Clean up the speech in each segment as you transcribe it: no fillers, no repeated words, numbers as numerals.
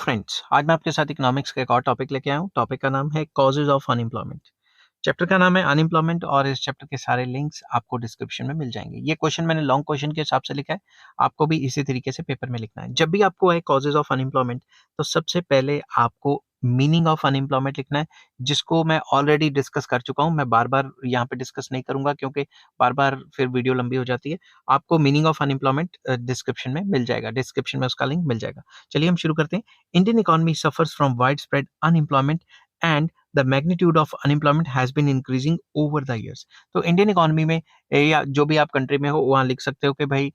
Friends, आज मैं आपके साथ इकोनॉमिक्स का एक और टॉपिक लेके आया हूँ। टॉपिक का नाम है कॉजेज ऑफ अनएम्प्लॉयमेंट। चैप्टर का नाम है अनएम्प्लॉयमेंट और इस चैप्टर के सारे लिंक्स आपको डिस्क्रिप्शन में मिल जाएंगे। ये क्वेश्चन मैंने लॉन्ग क्वेश्चन के हिसाब से लिखा है, आपको भी इसी तरीके से पेपर में लिखना है। जब भी आपको है कॉजेज ऑफ अनएम्प्लॉयमेंट, तो सबसे पहले आपको मीनिंग ऑफ अनएम्प्लॉयमेंट लिखना है, जिसको मैं ऑलरेडी डिस्कस कर चुका हूँ। मैं बार बार यहाँ पे डिस्कस नहीं करूंगा क्योंकि बार बार फिर वीडियो लंबी हो जाती है। आपको मीनिंग ऑफ अनएम्प्लॉयमेंट डिस्क्रिप्शन में मिल जाएगा, डिस्क्रिप्शन में उसका लिंक मिल जाएगा। चलिए हम शुरू करते हैं। Indian economy suffers from wide spread unemployment and the magnitude of unemployment has been increasing over the years. तो इंडियन इकोनॉमी में या जो भी आप कंट्री में हो वहाँ लिख सकते हो कि भाई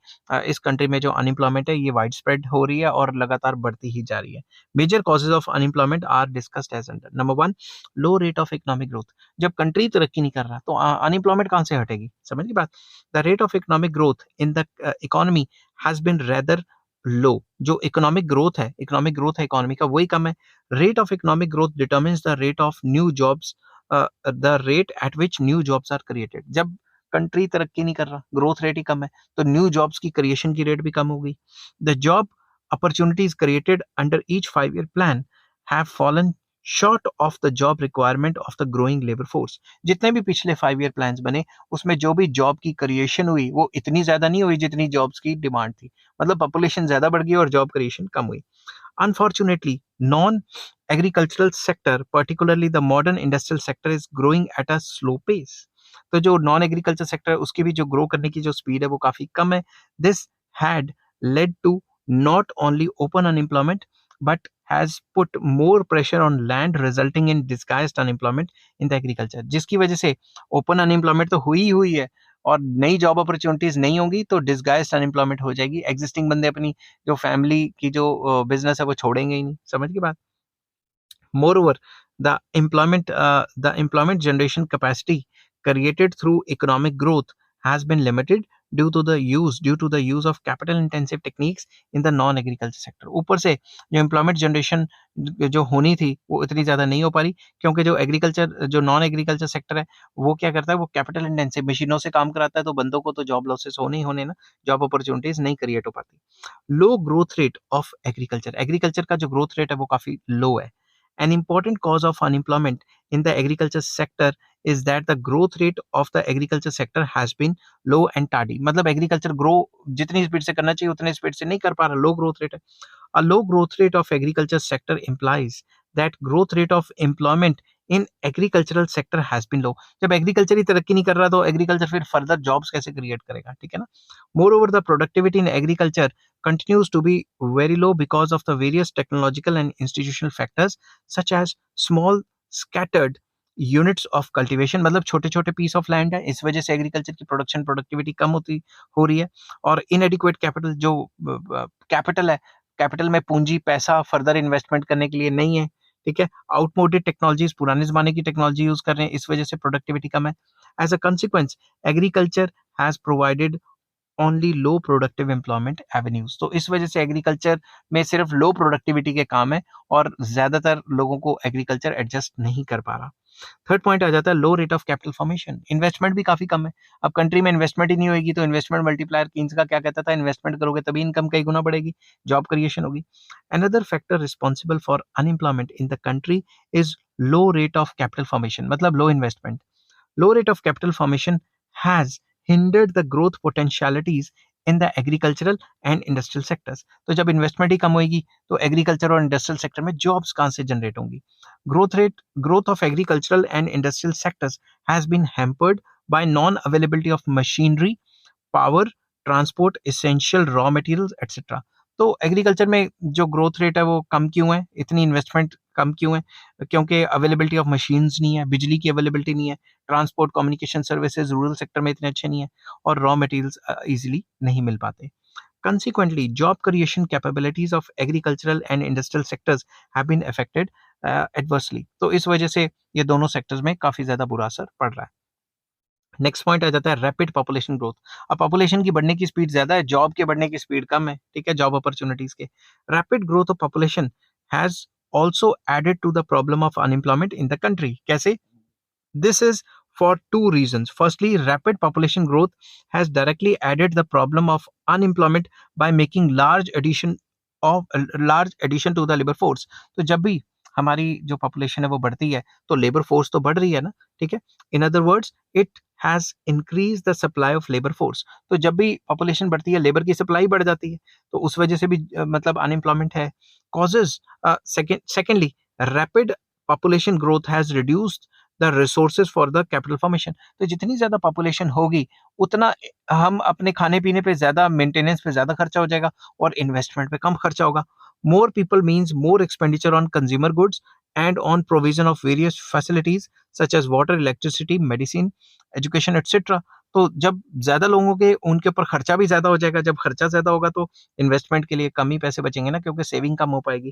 इस कंट्री में जो अनएम्प्लॉयमेंट है ये वाइड स्प्रेड हो रही है और लगातार बढ़ती ही जा रही है। Major causes of unemployment are discussed as under. Number one, low rate of economic growth. जब कंट्री तरक्की नहीं कर रहा तो अनएम्प्लॉयमेंट कहाँ से हटेगी, समझ गई बात। The rate of economic growth in the economy has been rather low. जो इकोनॉमिक ग्रोथ है इकोनॉमी का वही कम है। Rate of economic growth determines the rate of new jobs, the rate at which new jobs are created. जब country तरक्की नहीं कर रहा, ग्रोथ रेट ही कम है, तो न्यू जॉब्स की क्रिएशन की रेट भी कम होगी। The job opportunities created under each 5-year plan have fallen short of the job requirement of the growing labor force। जितने भी पिछले 5-year plans बने उसमें जो भी जॉब की क्रिएशन हुई वो इतनी ज्यादा नहीं हुई जितनी जॉब्स की डिमांड थी। मतलब पॉपुलेशन ज्यादा बढ़ गई और जॉब क्रिएशन कम हुई। Unfortunately, non-agricultural sector, particularly the modern industrial sector, is growing at a slow pace। तो जो नॉन एग्रीकल्चर सेक्टर है उसकी भी जो ग्रो करने की जो स्पीड है वो काफी कम है। This had led to not only open unemployment but has put more pressure on land, resulting in disguised unemployment in the agriculture। जिसकी वजह से ओपन अनएम्प्लॉयमेंट तो हुई ही हुई है और नई जॉब अपॉर्चुनिटीज नहीं होंगी तो डिस्गाइज्ड अनएम्प्लॉयमेंट हो जाएगी। एग्जिस्टिंग बंदे अपनी जो फैमिली की जो बिजनेस है वो छोड़ेंगे ही नहीं, समझ की बात। Moreover, the employment generation capacity created through economic growth has been limited due to the use of capital intensive techniques in the non agriculture sector। ऊपर से जो एम्प्लॉयमेंट जनरेशन जो होनी थी वो इतनी ज्यादा नहीं हो पा रही क्योंकि जो नॉन एग्रीकल्चर सेक्टर है वो क्या करता है, वो कैपिटल इंटेंसिव मशीनों से काम कराता है, तो बंदों को तो जॉब लॉसेस होने ही होने ना, जॉब अपॉर्चुनिटीज नहीं क्रिएट हो पाती। लो ग्रोथ रेट ऑफ एग्रीकल्चर का जो ग्रोथ रेट है वो काफी लो है। An important cause of unemployment in the agriculture sector is that the growth rate of the agriculture sector has been low and tardy। मतलब एग्रीकल्चर ग्रो जितनी speed से करना चाहिए उतनी स्पीड से नहीं कर पा रहा, लो ग्रोथ रेट है। A low growth rate of agriculture sector implies that growth rate of employment in agricultural sector has been low। जब एग्रीकल्चर ही तरक्की नहीं कर रहा तो एग्रीकल्चर फिर फर्दर जॉब्स कैसे क्रिएट करेगा, ठीक है ना। Moreover, the productivity in agriculture continues to be very low because of the various technological and institutional factors such as small scattered units of cultivation. मतलब छोटे छोटे पीस ऑफ लैंड है, इस वजह से एग्रीकल्चर की प्रोडक्टिविटी कम हो रही है। और इनएडिक्वेट कैपिटल, जो कैपिटल है, कैपिटल में पूंजी पैसा फर्दर इन्वेस्टमेंट करने के लिए नहीं है, ठीक है। आउटमोडेड टेक्नोलॉजीज, पुराने जमाने की टेक्नोलॉजी यूज कर रहे हैं, इस वजह से प्रोडक्टिविटी कम है। As a consequence agriculture has provided only low productive employment avenues. तो इस वजह से एग्रीकल्चर में सिर्फ लो प्रोडक्टिविटी के काम है और ज्यादातर लोगों को एग्रीकल्चर एडजस्ट नहीं कर पा रहा। थर्ड पॉइंट आ जाता है low rate of capital formation. Investment भी काफी कम है। अब कंट्री में इन्वेस्टमेंट ही नहीं होगी तो इन्वेस्टमेंट मल्टीप्लायर कीन्स का क्या कहता था, इन्वेस्टमेंट करोगे तभी इनकम कई गुना बढ़ेगी, जॉब क्रिएशन होगी। Another factor responsible for unemployment in the country is low rate of capital formation, मतलब लो investment. Low rate of capital formation has hindered the growth potentialities in the agricultural and industrial sectors। तो जब investment ही कम होगी तो agriculture और industrial sector में jobs कहाँ से generate होंगी। Growth of agricultural and industrial sectors has been hampered by non availability of machinery, power, transport, essential raw materials etcetera. तो एग्रीकल्चर में जो ग्रोथ रेट है वो कम क्यों है, इतनी इन्वेस्टमेंट कम क्यों है, क्योंकि अवेलेबिलिटी ऑफ मशीन्स नहीं है, बिजली की अवेलेबिलिटी नहीं है, transport communication services rural sector में इतने अच्छे नहीं है और रॉ मटेरियल्स इजीली नहीं मिल पाते। Consequently, job creation capabilities of agricultural and industrial sectors have been affected adversely। तो इस वजह से ये दोनों सेक्टर्स में काफी ज्यादा बुरा असर पड़ रहा है। नेक्स्ट पॉइंट आ जाता है रैपिड पॉपुलेशन ग्रोथ। अब पॉपुलेशन की बढ़ने की स्पीड ज्यादा है, जॉब के बढ़ने की स्पीड कम है, ठीक है, जॉब अपॉर्चुनिटीज के। Rapid growth of population has also added to the problem of unemployment in the country. कैसे? This is for two reasons. Firstly, rapid population growth has directly added the problem of unemployment by making large addition large addition to the labour force. तो जब भी हमारी जो population है वो बढ़ती है तो लेबर फोर्स तो बढ़ रही है ना, ठीक है। In other words it has increase the supply of labour force. तो जब भी पॉपुलेशन बढ़ती है लेबर की सप्लाई बढ़ जाती है, तो उस वजह से भी मतलब अनएम्प्लॉयमेंट है। Causes, secondly rapid population growth has reduced the resources for the capital formation. तो जितनी ज्यादा पॉपुलेशन होगी उतना हम अपने खाने पीने पे ज्यादा, मेंटेनेंस पे ज्यादा खर्चा हो जाएगा और इन्वेस्टमेंट पे कम खर्चा होगा। More people means more expenditure on consumer goods and on provision of various facilities such as water, electricity, medicine, education, etc. तो जब ज्यादा लोगों के उनके ऊपर खर्चा भी ज्यादा हो जाएगा, जब खर्चा ज्यादा होगा तो इन्वेस्टमेंट के लिए कम ही पैसे बचेंगे ना, क्योंकि सेविंग कम हो पाएगी।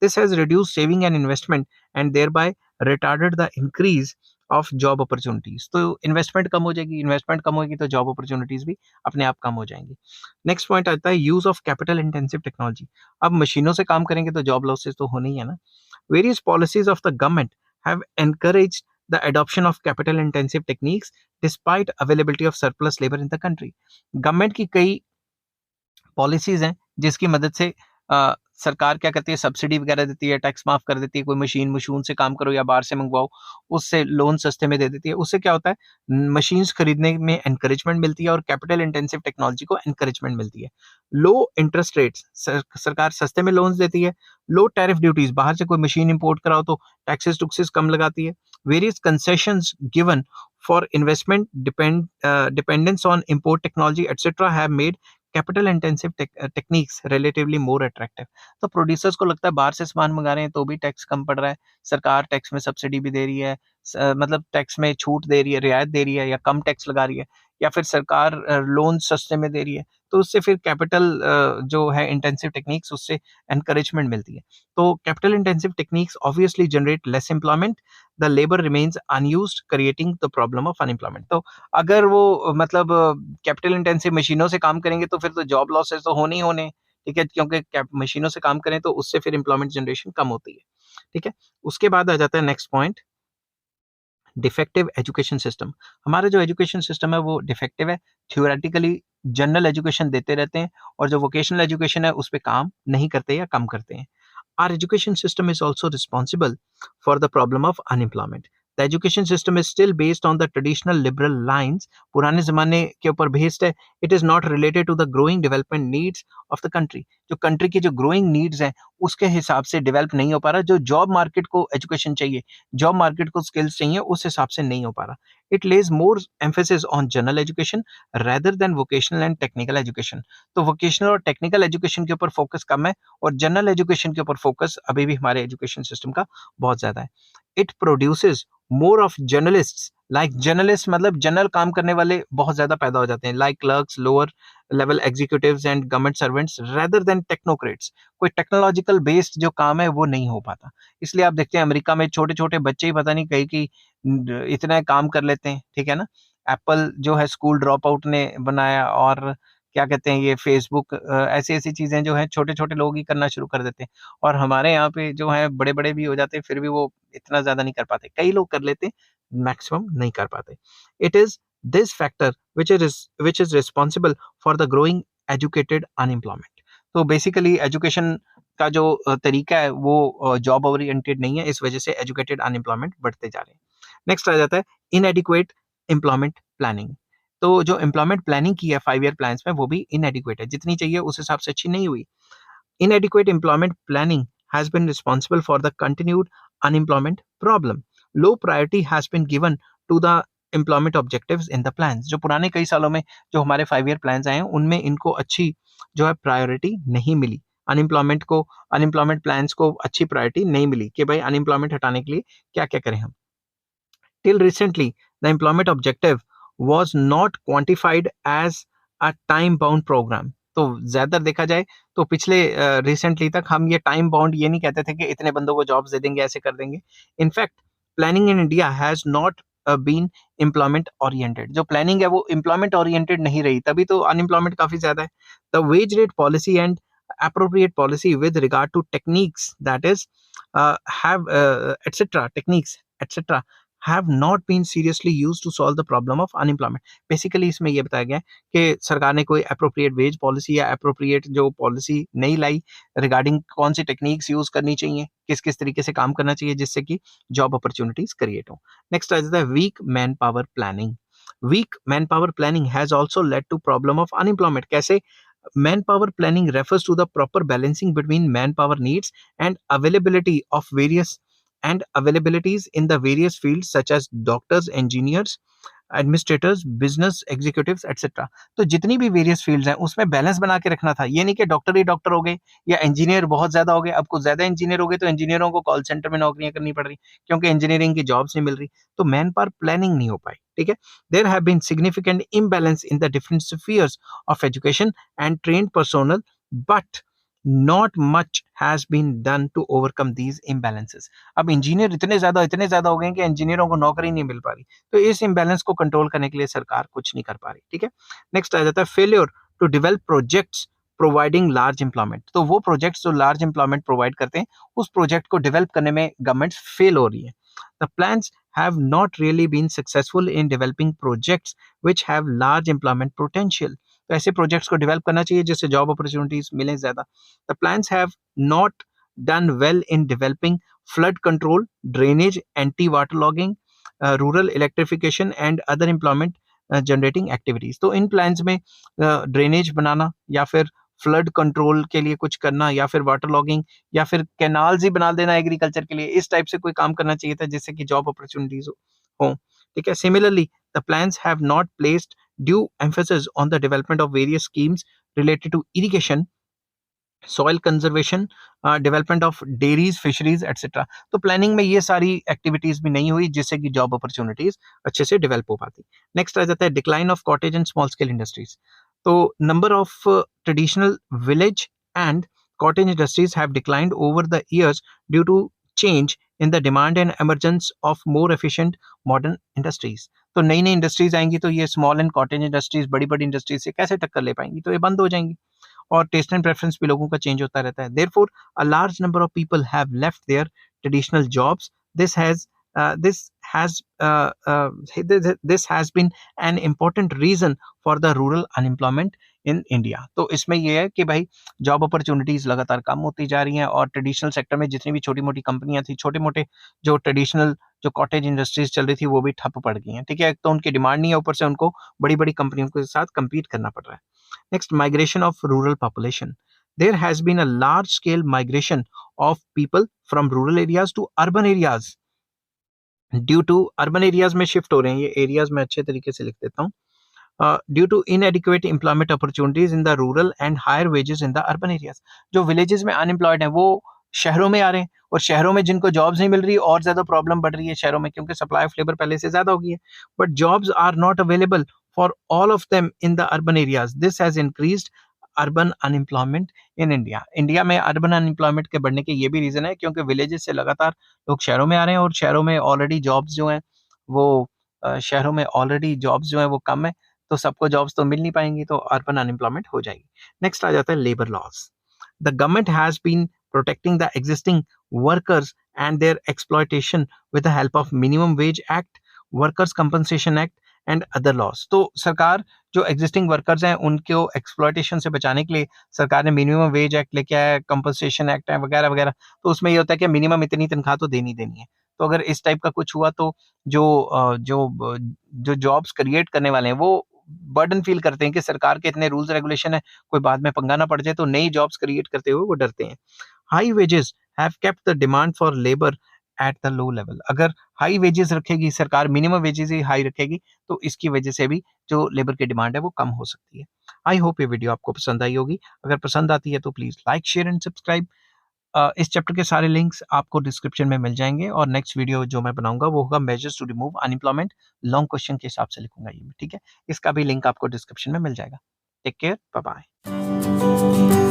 This has reduce saving and investment and thereby retarded the increase of job opportunities. तो इन्वेस्टमेंट कम हो जाएगी, इन्वेस्टमेंट कम होगी तो जॉब अपॉर्चुनिटीज भी अपने आप कम हो जाएंगी। नेक्स्ट पॉइंट आता है use of capital intensive technology. अब मशीनों से काम करेंगे तो जॉब लॉसेस तो होनी है ना। Various policies of the government have encouraged the adoption of capital intensive techniques despite availability of surplus labor in the country. Government की कई पॉलिसीज हैं जिसकी मदद से सरकार क्या करती है, सब्सिडी वगैरह देती है, टैक्स माफ कर देती है, कोई मशीन से काम करो या बाहर से मंगवाओ, उससे लोन सस्ते में दे देती है। उससे क्या होता है, मशीन्स खरीदने में एनकरेजमेंट मिलती है और कैपिटल इंटेंसिव टेक्नोलॉजी को एनकरेजमेंट मिलती है। लो इंटरेस्ट रेट्स, सरकार सस्ते में लोन्स देती है। लो टैरिफ ड्यूटीज, बाहर से कोई मशीन इंपोर्ट कराओ तो टैक्सेस टुक्सेस कम लगाती है। Various concessions given for investment, dependence on import technology etcetera have made capital intensive techniques relatively more attractive. तो प्रोड्यूसर्स को लगता है बाहर से सामान मंगा रहे हैं तो भी टैक्स कम पड़ रहा है, सरकार टैक्स में सब्सिडी भी दे रही है, मतलब टैक्स में छूट दे रही है, रियायत दे रही है या कम टैक्स लगा रही है, या फिर सरकार लोन सस्ते में दे रही है, तो उससे फिर कैपिटल जो है इंटेंसिव टेक्निक्स, उससे एनकरेजमेंट मिलती है। तो capital intensive techniques obviously generate less employment, the labour remains unused creating the problem of unemployment. तो अगर वो मतलब कैपिटल इंटेंसिव मशीनों से काम करेंगे तो फिर तो जॉब लॉसेस तो होने ही होने, ठीक है, क्योंकि मशीनों से काम करें तो उससे फिर एम्प्लॉयमेंट जनरेशन कम होती है, ठीक है। उसके बाद आ जाता है next point, defective education system. हमारा जो एजुकेशन सिस्टम है वो डिफेक्टिव है, थ्योरेटिकली जनरल एजुकेशन देते रहते हैं और जो वोकेशनल एजुकेशन है उस पर काम नहीं करते या कम करते हैं। Our education system is also responsible for the problem of unemployment. The education system is still based on the traditional liberal lines. पुराने जमाने के ऊपर based है. It is not related to the growing development needs of the country. जो country की जो growing needs हैं उसके हिसाब से develop नहीं हो पा रहा। जो job market को education चाहिए, job market को skills चाहिए, उस हिसाब से नहीं हो पा रहा। It lays more emphasis on general education rather than vocational and technical education. तो vocational और technical education के ऊपर focus कम है और जनरल एजुकेशन के ऊपर फोकस अभी भी हमारे एजुकेशन सिस्टम का बहुत ज्यादा है। It produces more of journalists, like journalist मतलब जनरल काम करने वाले बहुत ज्यादा पैदा हो जाते हैं, like clerks, lower level executives and government servants rather than technocrats. कोई टेक्नोलॉजिकल बेस्ड जो काम है वो नहीं हो पाता। इसलिए आप देखते हैं अमेरिका में छोटे छोटे बच्चे ही पता नहीं कहीं की इतना काम कर लेते हैं, ठीक है ना। एप्पल जो है स्कूल ड्रॉप आउट ने बनाया, और क्या कहते हैं ये फेसबुक, ऐसी ऐसी चीजें जो है छोटे छोटे लोग ही करना शुरू कर देते हैं। और हमारे यहाँ पे जो है बड़े बड़े भी हो जाते हैं फिर भी वो इतना ज्यादा नहीं कर पाते। कई लोग कर लेते हैं, मैक्सिमम नहीं कर पाते। It is this factor which is responsible for the growing educated unemployment. तो बेसिकली एजुकेशन का जो तरीका है वो जॉब ओरिएंटेड नहीं है, इस वजह से एजुकेटेड अनएम्प्लॉयमेंट बढ़ते जा रहे हैं। नेक्स्ट आ जाता है इनएडिक्वेट एम्प्लॉयमेंट प्लानिंग। तो जो एम्प्लॉयमेंट प्लानिंग की है 5 ईयर प्लान्स में वो भी इनएडिक्वेट है, जितनी चाहिए उस हिसाब से अच्छी नहीं हुई। Inadequate employment planning has been responsible for the continued unemployment problem. Low priority has been given to the employment objectives in the plans. जो पुराने कई सालों में जो हमारे 5 ईयर प्लान्स आए हैं उनमें इनको अच्छी जो है प्रायोरिटी नहीं मिली। अनएम्प्लॉयमेंट प्लान्स को अच्छी प्रायोरिटी नहीं मिली कि भाई अनएम्प्लॉयमेंट हटाने के लिए क्या क्या करें हम। Till recently, the employment objective was not quantified as a time bound program. तो ज्यादा देखा जाए तो पिछले रिसेंटली तक हम ये टाइम बाउंड ये नहीं कहते थे कि इतने बंदों को जॉब्स दे देंगे, ऐसे कर देंगे। In fact planning in India has not been employment oriented. जो प्लानिंग है वो एम्प्लॉयमेंट ओरिएंटेड नहीं रही, तभी तो अनएम्प्लॉयमेंट काफी ज्यादा है। The wage rate policy and appropriate policy with regard to techniques that is have etc techniques etc have not been seriously used to solve the problem of unemployment. Basically इसमें ये बताया गया है कि सरकार ने कोई अप्रोप्रिएट वेज पॉलिसी या अप्रोप्रिएट जो पॉलिसी नहीं लाई रिगार्डिंग कौन सी टेक्निक्स यूज करनी चाहिए, किस किस तरीके से काम करना चाहिए जिससे कि जॉब अपॉर्चुनिटीज क्रिएट हो। नेक्स्ट आ जाता है weak manpower planning. Weak manpower planning has also led to problem of unemployment. कैसे? Manpower planning refers to the proper balancing between manpower needs and availability of various and availabilities in the various fields such as doctors, engineers, administrators, business executives etcetera. तो जितनी भी various fields हैं उसमें balance बना के रखना था। ये नहीं कि डॉक्टर ही डॉक्टर हो गए या इंजीनियर बहुत ज्यादा हो गए। अब कुछ ज्यादा इंजीनियर हो गए तो इंजीनियरों को कॉल सेंटर में नौकरियां करनी पड़ रही क्योंकि इंजीनियरिंग की जॉब्स नहीं मिल रही, तो मैन पावर प्लानिंग नहीं हो पाई। ठीक है, there have been significant imbalance in the different spheres of education and trained personnel, but not much has been done to overcome these imbalances। अब इंजीनियर इतने ज्यादा हो गए कि इंजीनियरों को नौकरी नहीं मिल पा रही, तो इस इम्बैलेंस को कंट्रोल करने के लिए सरकार कुछ नहीं कर पा रही। ठीक है, नेक्स्ट आ जाता है failure to develop projects providing large employment. तो वो प्रोजेक्ट्स जो लार्ज एम्प्लॉयमेंट प्रोवाइड करते हैं उस प्रोजेक्ट को डेवलप करने में गवर्नमेंट फेल हो रही है। The plans have not really been successful in developing projects which have large employment potential। तो ऐसे प्रोजेक्ट्स को डेवलप करना चाहिए जिससे जॉब अपॉर्चुनिटीज मिलें ज्यादा। The plans have not done well in developing flood control, drainage, anti water logging, rural electrification and other employment generating activities. तो इन plans में ड्रेनेज बनाना या फिर फ्लड कंट्रोल के लिए कुछ करना या फिर वाटर लॉगिंग या फिर कैनाल्स ही बना देना एग्रीकल्चर के लिए, इस टाइप से कोई काम करना चाहिए था जिससे कि जॉब अपॉर्चुनिटीज हो। ठीक है, similarly the plans have not placed due emphasis on the development of various schemes related to irrigation, soil conservation, development of dairies, fisheries etcetera. तो प्लानिंग में ये सारी एक्टिविटीज भी नहीं हुई जिससे कि जॉब अपॉर्चुनिटीज अच्छे से डेवलप हो पाती। नेक्स्ट आ जाता है decline of cottage and small scale industries. तो number of traditional village and cottage industries have declined over the years due to change in the demand and emergence of more efficient modern industries। तो नई नई industries आएंगी तो ये small and cottage industries बड़ी बड़ी industries से कैसे टक्कर ले पाएंगी, तो ये बंद हो जाएंगी। और टेस्ट एंड प्रेफरेंस भी लोगों का चेंज होता रहता है। Therefore a large number of people have left there traditional jobs. This has been an important reason for the rural unemployment in India. तो इसमें यह है कि भाई जॉब अपॉर्चुनिटीज लगातार कम होती जा रही हैं और ट्रेडिशनल सेक्टर में जितनी भी छोटी मोटी कंपनियां थी, छोटे मोटे जो ट्रेडिशनल जो कॉटेज इंडस्ट्रीज चल रही थी वो भी ठप पड़ गई हैं। ठीक है, तो उनकी डिमांड नहीं है, ऊपर से उनको बड़ी बड़ी कंपनियों के साथ compete करना पड़ रहा है। Next, migration of rural population. There has been a large scale migration of people from rural areas to urban areas. Due to urban areas में शिफ्ट हो रहे हैं, ये एरियाज में अच्छे तरीके से लिख देता हूँ। Due to inadequate employment opportunities in the rural and higher wages in the urban areas। जो विलेजेस में अनएम्प्लॉयड हैं वो शहरों में आ रहे हैं और शहरों में जिनको जॉब्स नहीं मिल रही और ज्यादा प्रॉब्लम बढ़ रही है शहरों में क्योंकि सप्लाई ऑफ लेबर पहले से ज्यादा हो गई है, but jobs are not available for all of them in the urban areas. This has increased urban unemployment in India. India में अर्बन अनएम्प्लॉयमेंट के बढ़ने के ये भी रीजन है क्योंकि विलेजेस से लगातार लोग शहरों में आ रहे हैं और शहरों में ऑलरेडी जॉब्स जो हैं वो शहरों में ऑलरेडी जॉब्स जो हैं वो कम है, तो सबको जॉब्स तो मिल नहीं पाएंगी, तो अर्बन अनएम्प्लॉयमेंट हो जाएगी। नेक्स्ट आ जाता है labour laws. The government has been protecting the existing workers and their exploitation with the help of minimum wage act, workers compensation act and other laws. तो सरकार जो एग्जिस्टिंग वर्कर्स हैं उनको एक्सप्लॉयटेशन से बचाने के लिए सरकार ने मिनिमम वेज एक्ट लेके आया है, कंपनसेशन एक्ट है वगैरह वगैरह। तो उसमें ये होता है कि मिनिमम इतनी तनख्वाह तो देनी देनी है। तो अगर इस टाइप का कुछ हुआ तो जो जॉब्स क्रिएट करने वाले हैं वो बर्डन फील करते हैं कि सरकार के इतने रूल्स रेगुलेशन है, कोई बाद में पंगा ना पड़ जाए, तो नई जॉब्स क्रिएट करते हुए वो डरते हैं। High wages have kept the demand for labour at the low level. अगर हाई वेजेस रखेगी सरकार, मिनिमम वेजेस ही हाई रखेगी, तो इसकी वजह से भी जो लेबर की डिमांड है वो कम हो सकती है। आई होप ये वीडियो आपको पसंद आई होगी। अगर पसंद आती है तो please like, share and subscribe. इस चैप्टर के सारे लिंक्स आपको डिस्क्रिप्शन में मिल जाएंगे और नेक्स्ट वीडियो जो मैं बनाऊंगा वो होगा measures to remove unemployment. Long question के हिसाब से लिखूंगा ये, ठीक है। इसका भी लिंक आपको डिस्क्रिप्शन में मिल जाएगा। Take care, bye bye.